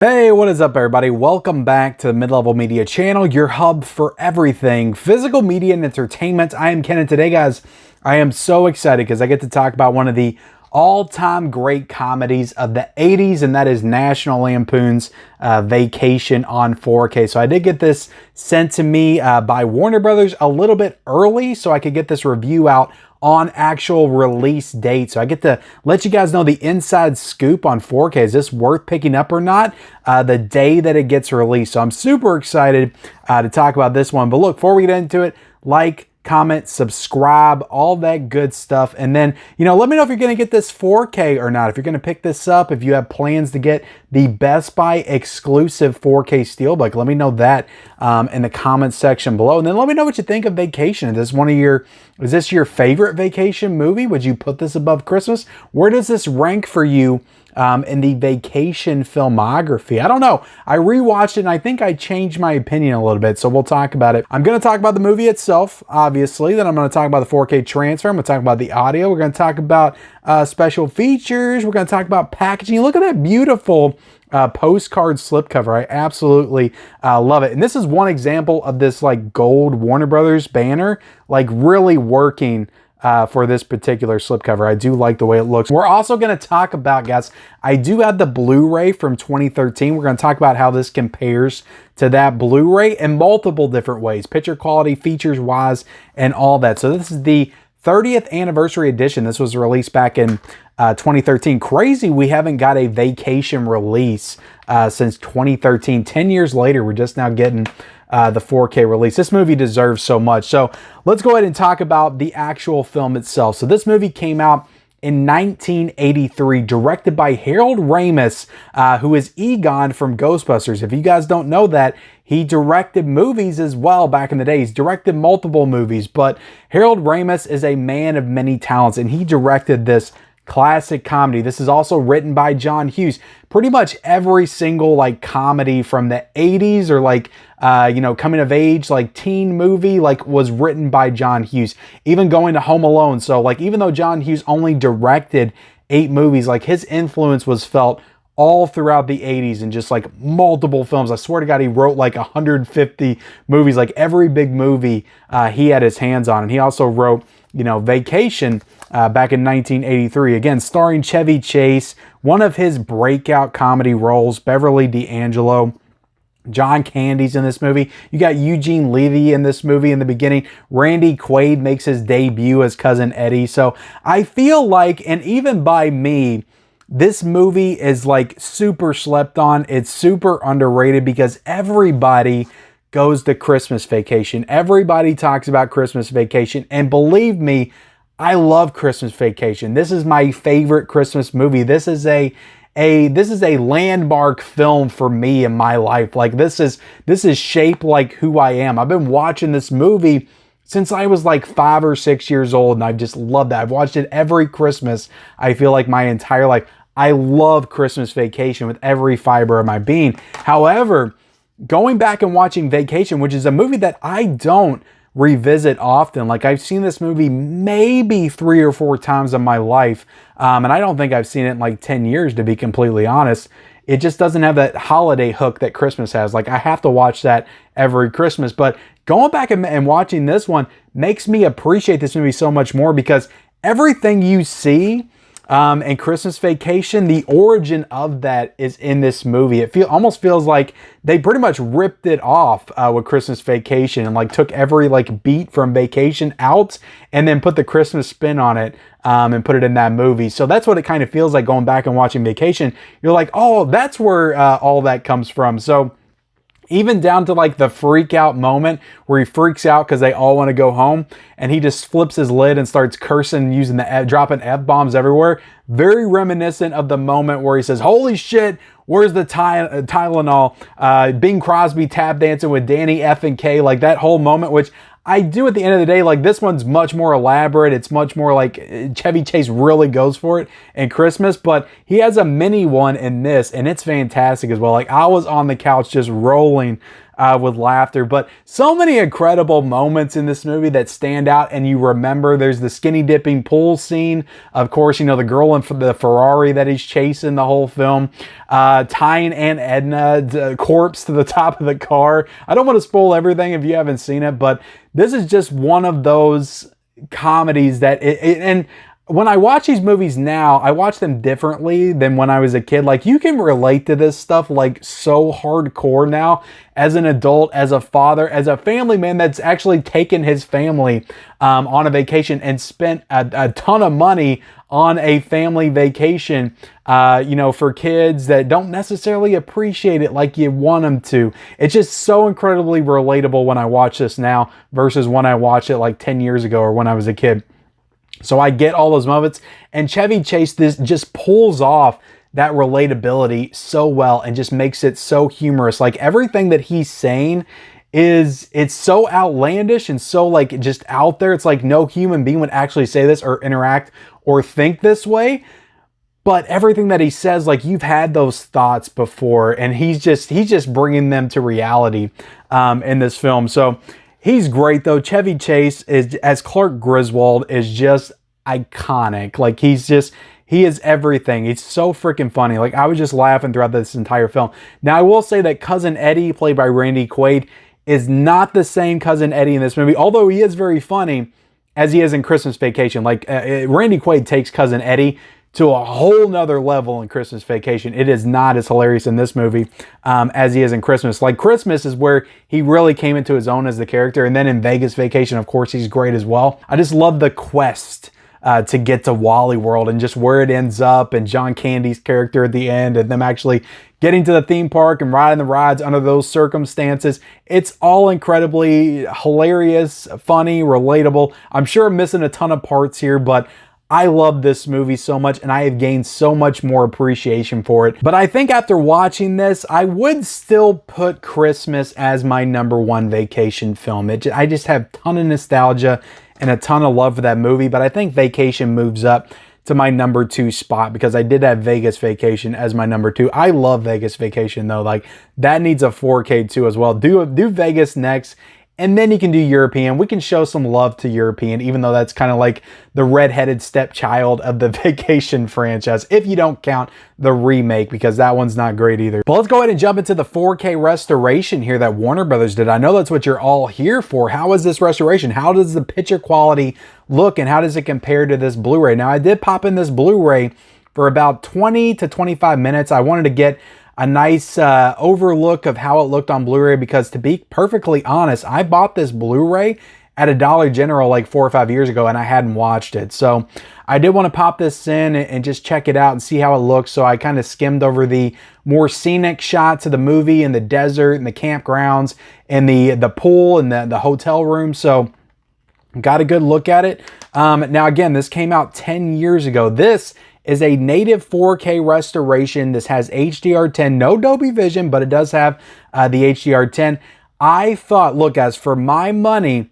Hey, what is up everybody? Welcome back to the Mid-Level Media channel, your hub for everything physical media and entertainment. I am Ken, and today guys, I am so excited because I get to talk about one of the all-time great comedies of the 80s, and that is National Lampoon's Vacation on 4K. So I did get this sent to me by Warner Brothers a little bit early so I could get this review out on actual release date. So I get to let you guys know the inside scoop on 4K. Is this worth picking up or not? The day that it gets released. So I'm super excited to talk about this one. But look, before we get into it, like, comment, subscribe, all that good stuff. And then, let me know if you're going to get this 4K or not. If you're going to pick this up, if you have plans to get the Best Buy exclusive 4K Steelbook, let me know that in the comments section below. And then let me know what you think of Vacation. Is this your favorite vacation movie? Would you put this above Christmas? Where does this rank for you in the vacation filmography? I don't know. I rewatched it and I think I changed my opinion a little bit, so we'll talk about it. I'm going to talk about the movie itself, obviously. Then I'm going to talk about the 4K transfer. I'm going to talk about the audio. We're going to talk about special features. We're going to talk about packaging. Look at that beautiful postcard slipcover. I absolutely love it. And this is one example of this like gold Warner Brothers banner, like really working for this particular slipcover. I do like the way it looks. We're also going to talk about, guys, I do have the Blu-ray from 2013. We're going to talk about how this compares to that Blu-ray in multiple different ways, picture quality, features wise, and all that. So this is the 30th anniversary edition. This was released back in 2013. Crazy we haven't got a Vacation release since 2013. 10 years later, we're just now getting the 4K release. This movie deserves so much. So let's go ahead and talk about the actual film itself. So this movie came out in 1983, directed by Harold Ramis, who is Egon from Ghostbusters. If you guys don't know that, he directed movies as well back in the day. He's directed multiple movies, but Harold Ramis is a man of many talents, and he directed this classic comedy. This is also written by John Hughes. Pretty much every single like comedy from the 80s or like coming of age like teen movie like was written by John Hughes. Even going to Home Alone. So like even though John Hughes only directed 8 movies, like his influence was felt all throughout the 80s and just like multiple films. I swear to God, he wrote like 150 movies. Like every big movie he had his hands on. And he also wrote Vacation back in 1983, again starring Chevy Chase, one of his breakout comedy roles. Beverly D'Angelo, John Candy's in this movie. You got Eugene Levy in this movie in the beginning. Randy Quaid makes his debut as Cousin Eddie. So I feel like, and even by me, this movie is like super slept on. It's super underrated because everybody goes to Christmas Vacation. Everybody talks about Christmas Vacation. And believe me, I love Christmas Vacation. This is my favorite Christmas movie. This is a landmark film for me in my life. Like this is shaped like who I am. I've been watching this movie since I was like 5 or 6 years old, and I've just loved that. I've watched it every Christmas, I feel like my entire life. I love Christmas Vacation with every fiber of my being. However, going back and watching Vacation, which is a movie that I don't revisit often. Like I've seen this movie maybe 3 or 4 times in my life. And I don't think I've seen it in like 10 years, to be completely honest. It just doesn't have that holiday hook that Christmas has. Like I have to watch that every Christmas. But going back and watching this one makes me appreciate this movie so much more because everything you see and Christmas Vacation, the origin of that is in this movie. It almost feels like they pretty much ripped it off with Christmas Vacation and like took every like beat from Vacation out and then put the Christmas spin on it and put it in that movie. So that's what it kind of feels like going back and watching Vacation. You're like, oh, that's where all that comes from. So even down to like the freak out moment where he freaks out because they all want to go home and he just flips his lid and starts cursing, using dropping F-bombs everywhere. Very reminiscent of the moment where he says, holy shit, where's the Tylenol? Bing Crosby tap dancing with Danny F and K, like that whole moment, which I do at the end of the day. Like this one's much more elaborate. It's much more like Chevy Chase really goes for it in Christmas, but he has a mini one in this and it's fantastic as well. Like I was on the couch just rolling with laughter. But so many incredible moments in this movie that stand out and you remember. There's the skinny dipping pool scene. Of course, you know, the girl in the Ferrari that he's chasing the whole film. Tying Aunt Edna's corpse to the top of the car. I don't want to spoil everything if you haven't seen it, but this is just one of those comedies that and when I watch these movies now, I watch them differently than when I was a kid. Like, you can relate to this stuff like so hardcore now as an adult, as a father, as a family man that's actually taken his family on a vacation and spent a ton of money on a family vacation, you know, for kids that don't necessarily appreciate it like you want them to. It's just so incredibly relatable when I watch this now versus when I watched it like 10 years ago or when I was a kid. So I get all those moments, and Chevy Chase this just pulls off that relatability so well and just makes it so humorous. Like, everything that he's saying it's so outlandish and so like just out there. It's like no human being would actually say this or interact or think this way. But everything that he says, like, you've had those thoughts before, and he's just bringing them to reality in this film. So he's great though. Chevy Chase is, as Clark Griswold, is just iconic. Like, he is everything. He's so freaking funny. Like, I was just laughing throughout this entire film. Now, I will say that Cousin Eddie, played by Randy Quaid, is not the same Cousin Eddie in this movie, although he is very funny as he is in Christmas Vacation. Like, Randy Quaid takes Cousin Eddie to a whole nother level in Christmas Vacation. It is not as hilarious in this movie as he is in Christmas. Like, Christmas is where he really came into his own as the character. And then in Vegas Vacation, of course, he's great as well. I just love the quest to get to Wally World and just where it ends up, and John Candy's character at the end, and them actually getting to the theme park and riding the rides under those circumstances. It's all incredibly hilarious, funny, relatable. I'm sure I'm missing a ton of parts here, but I love this movie so much, and I have gained so much more appreciation for it. But I think after watching this, I would still put Christmas as my #1 vacation film. I just have a ton of nostalgia and a ton of love for that movie, but I think Vacation moves up to my #2 spot because I did have Vegas Vacation as my #2. I love Vegas Vacation though. Like, that needs a 4K too as well. Do Vegas next, and then you can do European. We can show some love to European, even though that's kind of like the redheaded stepchild of the Vacation franchise, if you don't count the remake, because that one's not great either. But let's go ahead and jump into the 4K restoration here that Warner Brothers did. I know that's what you're all here for. How is this restoration? How does the picture quality look, and how does it compare to this Blu-ray? Now, I did pop in this Blu-ray for about 20 to 25 minutes. I wanted to get a nice overlook of how it looked on Blu-ray, because to be perfectly honest, I bought this Blu-ray at a Dollar General like 4 or 5 years ago, and I hadn't watched it. So I did want to pop this in and just check it out and see how it looks. So I kind of skimmed over the more scenic shots of the movie and the desert and the campgrounds and the pool and the hotel room. So got a good look at it. Now, again, this came out 10 years ago. This is a native 4K restoration. This has HDR10, no Dolby Vision, but it does have the HDR10. I thought, look guys, for my money,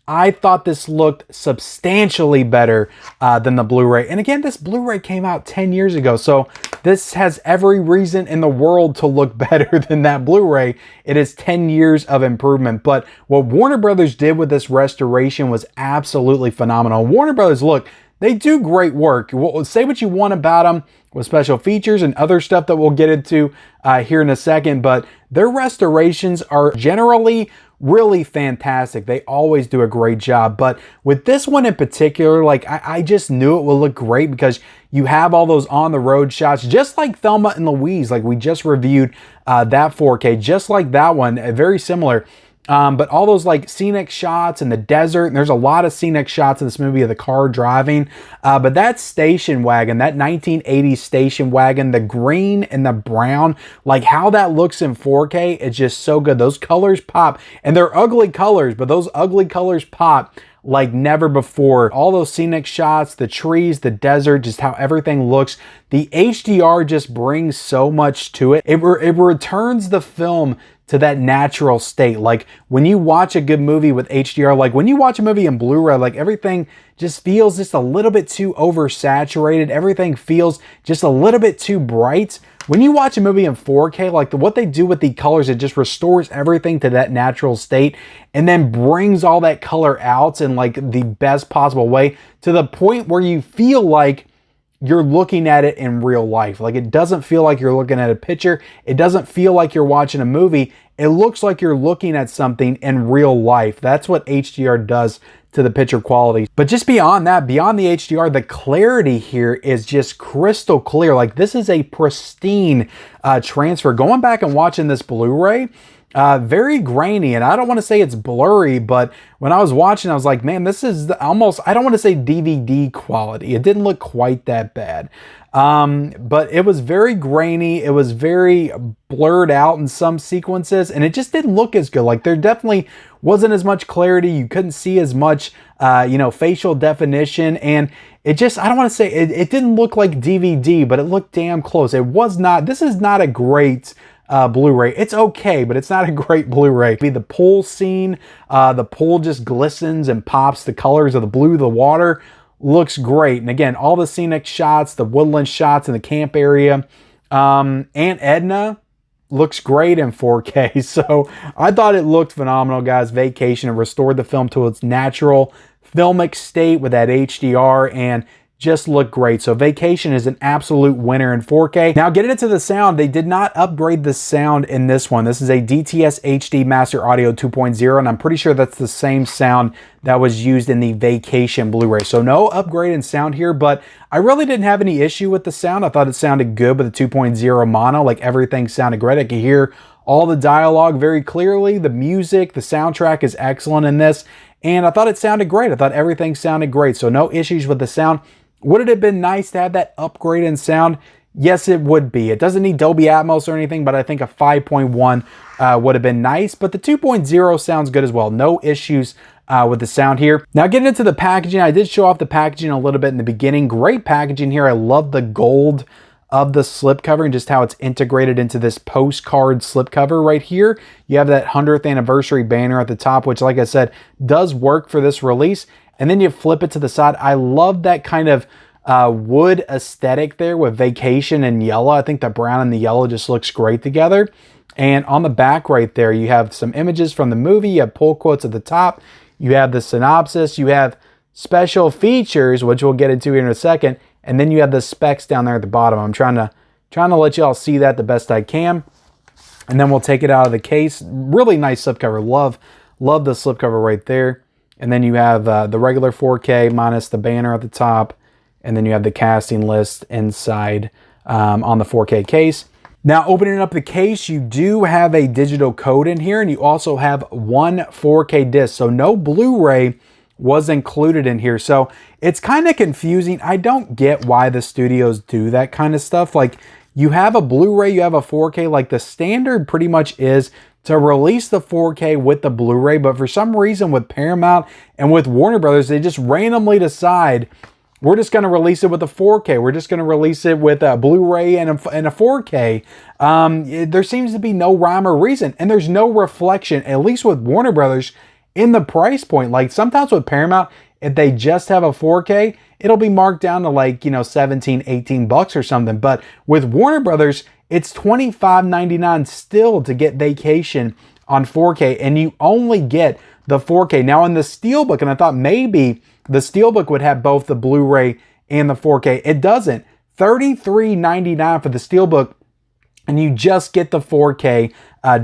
I thought this looked substantially better than the Blu-ray. And again, this Blu-ray came out 10 years ago, so this has every reason in the world to look better than that Blu-ray. It is 10 years of improvement. But what Warner Brothers did with this restoration was absolutely phenomenal. Warner Brothers, look, they do great work. Say what you want about them with special features and other stuff that we'll get into here in a second, but their restorations are generally really fantastic. They always do a great job. But with this one in particular, like, I just knew it would look great because you have all those on the road shots, just like Thelma and Louise. Like, we just reviewed that 4K, just like that one, very similar. But all those like scenic shots in the desert, and there's a lot of scenic shots in this movie of the car driving. But that station wagon, that 1980s station wagon, the green and the brown, like how that looks in 4K, it's just so good. Those colors pop, and they're ugly colors, but those ugly colors pop like never before. All those scenic shots, the trees, the desert, just how everything looks. The HDR just brings so much to it. It returns the film to that natural state. Like when you watch a good movie with HDR, like when you watch a movie in Blu-ray, like everything just feels just a little bit too oversaturated. Everything feels just a little bit too bright. When you watch a movie in 4K, like what they do with the colors, it just restores everything to that natural state and then brings all that color out in like the best possible way to the point where you feel like you're looking at it in real life. Like it doesn't feel like you're looking at a picture. It doesn't feel like you're watching a movie. It looks like you're looking at something in real life. That's what HDR does to the picture quality. But just beyond that, beyond the HDR, the clarity here is just crystal clear. Like this is a pristine transfer. Going back and watching this Blu-ray, very grainy, and I don't want to say it's blurry, but when I was watching, I was like, man, this is almost, I don't want to say DVD quality. It didn't look quite that bad. But it was very grainy. It was very blurred out in some sequences, and it just didn't look as good. Like there definitely wasn't as much clarity. You couldn't see as much, facial definition, and it just, I don't want to say, it didn't look like DVD, but it looked damn close. It was not, this is not a great Blu-ray. It's okay, but it's not a great Blu-ray. The pool scene, the pool just glistens and pops. The colors of the blue, the water looks great. And again, all the scenic shots, the woodland shots in the camp area. Aunt Edna looks great in 4K. So I thought it looked phenomenal, guys. Vacation, it restored the film to its natural filmic state with that HDR and just look great. So Vacation is an absolute winner in 4K. Now getting into the sound, they did not upgrade the sound in this one. This is a DTS HD Master Audio 2.0, and I'm pretty sure that's the same sound that was used in the Vacation Blu-ray. So no upgrade in sound here, but I really didn't have any issue with the sound. I thought it sounded good with the 2.0 mono. Like everything sounded great. I could hear all the dialogue very clearly. The music, the soundtrack is excellent in this, and I thought it sounded great. I thought everything sounded great. So no issues with the sound. Would it have been nice to have that upgrade in sound? Yes, it would be. It doesn't need Dolby Atmos or anything, but I think a 5.1 would have been nice. But the 2.0 sounds good as well. No issues with the sound here. Now getting into the packaging, I did show off the packaging a little bit in the beginning. Great packaging here. I love the gold of the slipcover and just how it's integrated into this postcard slipcover right here. You have that 100th anniversary banner at the top, which, like I said, does work for this release. And then you flip it to the side. I love that kind of wood aesthetic there with Vacation and yellow. I think the brown and the yellow just looks great together. And on the back right there, you have some images from the movie. You have pull quotes at the top. You have the synopsis. You have special features, which we'll get into here in a second. And then you have the specs down there at the bottom. I'm trying to let you all see that the best I can. And then we'll take it out of the case. Really nice slipcover. Love the slipcover right there. And then you have the regular 4K minus the banner at the top. And then you have the casting list inside on the 4K case. Now, opening up the case, you do have a digital code in here. And you also have one 4K disc. So no Blu-ray was included in here. So it's kind of confusing. I don't get why the studios do that kind of stuff. Like you have a Blu-ray, you have a 4K. Like the standard pretty much is to release the 4K with the Blu-ray, but for some reason with Paramount and with Warner Brothers, they just randomly decide we're just going to release it with a 4K. We're just going to release it with a Blu-ray and a 4K. There seems to be no rhyme or reason, and there's no reflection, at least with Warner Brothers, in the price point. Like sometimes with Paramount, if they just have a 4K, it'll be marked down to like, 17, 18 bucks or something. But with Warner Brothers, it's $25.99 still to get Vacation on 4K, and you only get the 4K. Now in the Steelbook, and I thought maybe the Steelbook would have both the Blu-ray and the 4K. It doesn't. $33.99 for the Steelbook, and you just get the 4K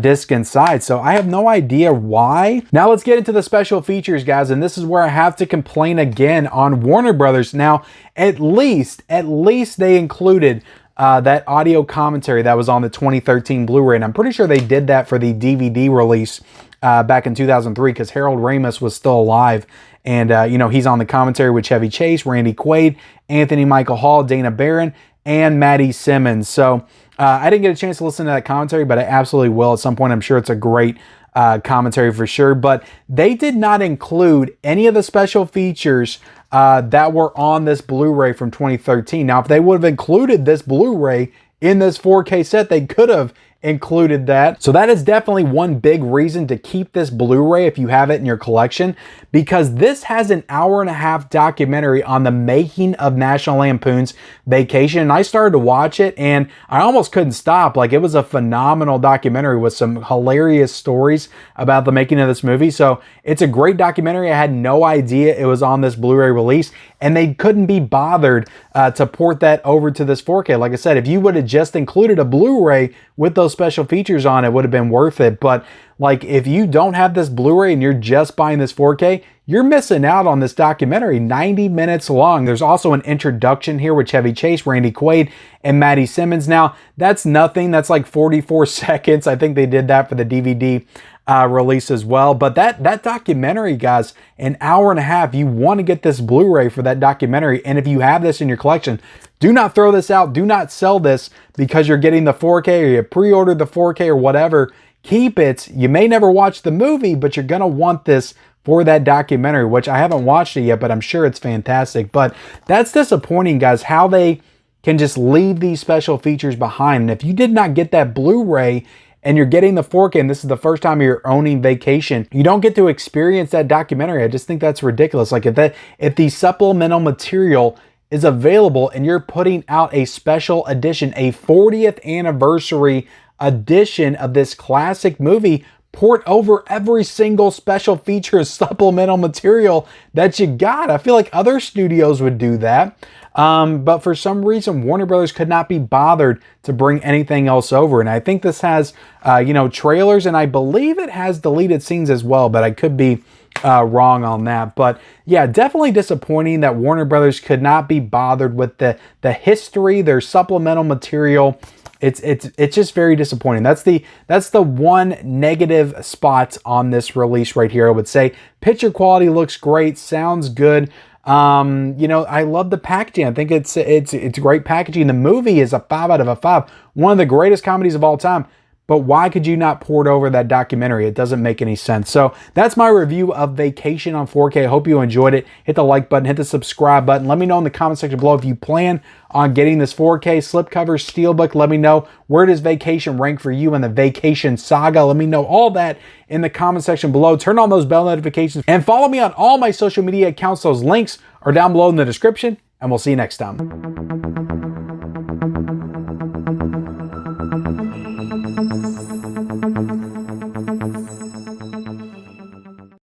disc inside. So I have no idea why. Now let's get into the special features, guys, and this is where I have to complain again on Warner Brothers. Now, at least they included that audio commentary that was on the 2013 Blu-ray, and I'm pretty sure they did that for the DVD release back in 2003 because Harold Ramis was still alive, and he's on the commentary with Chevy Chase, Randy Quaid, Anthony Michael Hall, Dana Barron, and Maddie Simmons. So I didn't get a chance to listen to that commentary, but I absolutely will at some point. I'm sure it's a great commentary for sure, but they did not include any of the special features that were on this Blu-ray from 2013. Now, if they would have included this Blu-ray in this 4K set, they could have included that. So that is definitely one big reason to keep this Blu-ray if you have it in your collection, because this has an hour-and-a-half documentary on the making of National Lampoon's Vacation. And I started to watch it and I almost couldn't stop. Like, it was a phenomenal documentary with some hilarious stories about the making of this movie. So it's a great documentary. I had no idea it was on this Blu-ray release, and they couldn't be bothered to port that over to this 4K. Like I said, if you would have just included a Blu-ray with those special features on, it would have been worth it. But like, if you don't have this Blu-ray and you're just buying this 4K, you're missing out on this documentary, 90 minutes long. There's also an introduction here with Chevy Chase, Randy Quaid, and Maddie Simmons. Now, that's nothing. That's like 44 seconds. I think they did that for the DVD release as well. But that documentary, guys, an hour and a half, you want to get this Blu-ray for that documentary. And if you have this in your collection, do not throw this out. Do not sell this because you're getting the 4K or you pre-ordered the 4K or whatever. Keep it. You may never watch the movie, but you're going to want this for that documentary, which I haven't watched it yet, but I'm sure it's fantastic. But that's disappointing, guys, how they can just leave these special features behind. And if you did not get that Blu-ray and you're getting the 4K, and this is the first time you're owning Vacation, you don't get to experience that documentary. I just think that's ridiculous. Like, if the supplemental material is available and you're putting out a special edition, a 40th anniversary edition of this classic movie, port over every single special feature supplemental material that you got. I feel like other studios would do that. But for some reason, Warner Brothers could not be bothered to bring anything else over. And I think this has, trailers, and I believe it has deleted scenes as well, but I could be wrong on that. But yeah, definitely disappointing that Warner Brothers could not be bothered with the history, their supplemental material. It's just very disappointing. That's the one negative spot on this release right here. I would say picture quality looks great, sounds good. I love the packaging. I think it's great packaging. The movie is a 5 out of 5. One of the greatest comedies of all time. But why could you not port over that documentary? It doesn't make any sense. So that's my review of Vacation on 4K. I hope you enjoyed it. Hit the like button, hit the subscribe button. Let me know in the comment section below if you plan on getting this 4K slipcover steelbook. Let me know, where does Vacation rank for you in the Vacation saga? Let me know all that in the comment section below. Turn on those bell notifications and follow me on all my social media accounts. Those links are down below in the description, and we'll see you next time.